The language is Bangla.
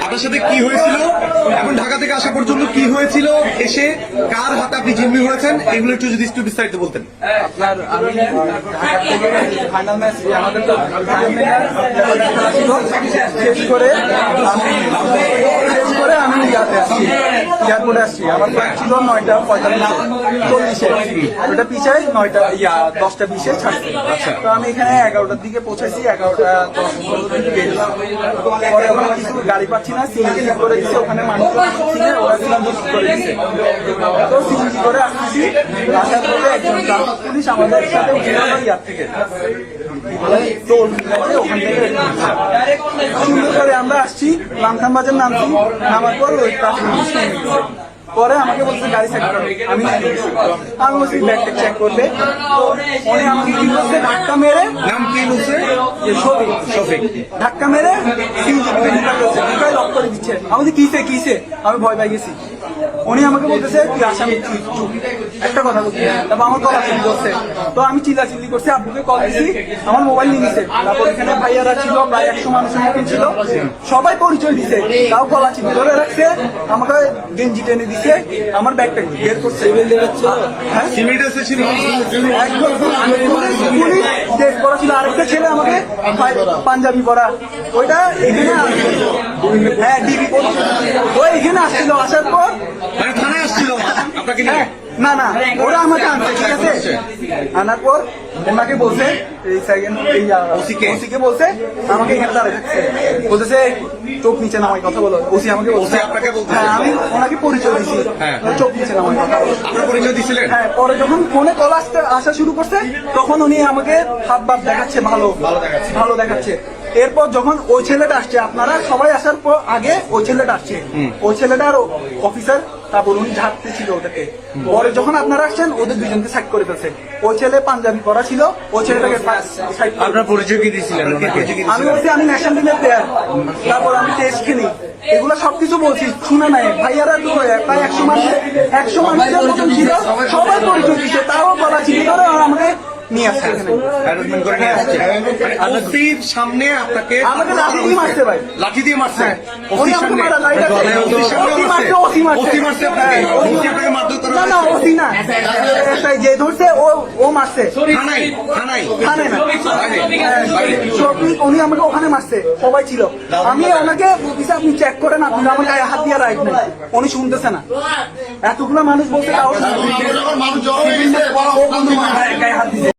আপনার সাথে কি হয়েছিল, এখন ঢাকা থেকে আসা পর্যন্ত কি হয়েছিল, এসে কার হাতে আপনি জিম্মি হয়েছেন, এগুলো একটু যদি একটু বিস্তারিত বলতেন। আপনার আমি ঢাকা থেকে ফাইনাল ম্যাচ আমাদের তো শেষ করে আমি এয়ারপোর্টে আসছি। আমার ফ্লাইট ছিল 9:45-40-এ, ওটা পিছায় 10:20-এ ছাড়ছে। তো আমি এখানে 11টার দিকে পৌঁছাইছি, 11:10-15 দিকে গেলাম। পরে ওখানে কিছু গাড়ি পাচ্ছি না, সিএনজি করে দিচ্ছে, ওখানে মানুষ ছিল, ওরা ছিলাম করে দিচ্ছে। তো সিএনজি করে আসছি, আসার পরে একজন ট্রাফিক পুলিশ আমাদের সাথে উঠে গেল ইয়ার থেকে, টোল ওখান থেকে সুন্দর করে আমরা আসছি, লামখাম বাজার নামছি, নামার পর ওই ট্রাফিক পুলিশ পরে আমাকে বলছে গাড়ি চেক করো, আমি বলছি ব্যাগটা চেক করবে। উনি আমাকে কি করছে, ধাক্কা মেরে, নাম কি বলছে? শফিক ধাক্কা মেরে লক করে দিচ্ছে। আমাকে কিসে আমি ভয় পাই গেছি। উনি আমাকে বলতেছে তুই আসামি, একটা কথা বলছি, তারপর আমার গলা চিল্লি করছে। তো আমি চিল্লাচিল্লি করছি, আব্বুকে কল দিছি, আমার মোবাইল নিয়ে নিছে। তারপর এখানে ভাইয়ারা ছিল, প্রায় 100 মানুষের মতন ছিল, সবাই পরিচয় দিছে, তাও গলা চিল্লি ধরে রাখছে, আমাকে গেঞ্জি টেনে দিছে, আমার ব্যাগটা বের করছে। পুলিশ পড়া ছিল, আরেকটা ছেলে আমাকে পাঞ্জাবি পরা, ওইটা এখানে হ্যাঁ ডিবি ওই এখানে আসছিল। আসার পর থানায় আসছিল আপনাকে নিয়ে? না ওরা আমাকে আনছে, ঠিক আছে। আনার পর ওনাকে বলছে, এই সেকেন্ড ওসিকে বলছে আমাকে এখানে দাঁড়িয়ে থাকছে, বলতেছে চোখ নিচে নামাই কথা বলো। ওসি আমাকে বলছে, হ্যাঁ আমি ওনাকে পরিচয় দিচ্ছি, চোখ নিচে নামাই কথা বলো। আপনার পরিচয় দিচ্ছিলেন? হ্যাঁ। পরে যখন ফোনে কল আসা শুরু করছে, তখন উনি আমাকে হাত বাপ দেখাচ্ছে, ভালো দেখাচ্ছে। এরপর যখন ওই ছেলেটা আসছে, আপনারা সবাই আসার পর আগে ওই ছেলেটা আসছে, ওই ছেলেটার অফিসার, তারপর উনি ঝাড়তে ছিল ওদেরকে। পরে যখন আপনারা আসছেন, ওদের দুজনকে সাইড করে ফেলছে। ওই ছেলে পাঞ্জাবি পরা ছিল, ওই ছেলেটাকে সাইড। আপনার পরিচয় কি দিয়েছিলেন? আমি বলছি আমি ন্যাশনাল টিমের প্লেয়ার, তারপর আমি টেস্ট খেলি, এগুলো সবকিছু বলছি, শুনে নাই। ভাইয়ারা তো প্রায় 100 মানুষের মতন ছিল, সবাই পরিচয় দিচ্ছে, তাও বলা ছিল ধরে আমাকে নিয়ে আসছে সামনে, আপনাকে আমাকে লাঠি দিয়ে মারছে ভাই, লাঠি দিয়ে মারছে। যে ধরছে ও মারছে, উনি আমাকে ওখানে মারছে, সবাই ছিল। আমি ওনাকে বলতেছি আপনি চেক করেন, আপনি আমার গায়ে হাত দিয়ে রাইট নাই, উনি শুনতেছে না। এতগুলো মানুষ বলছে, গায়ে হাত দিচ্ছে।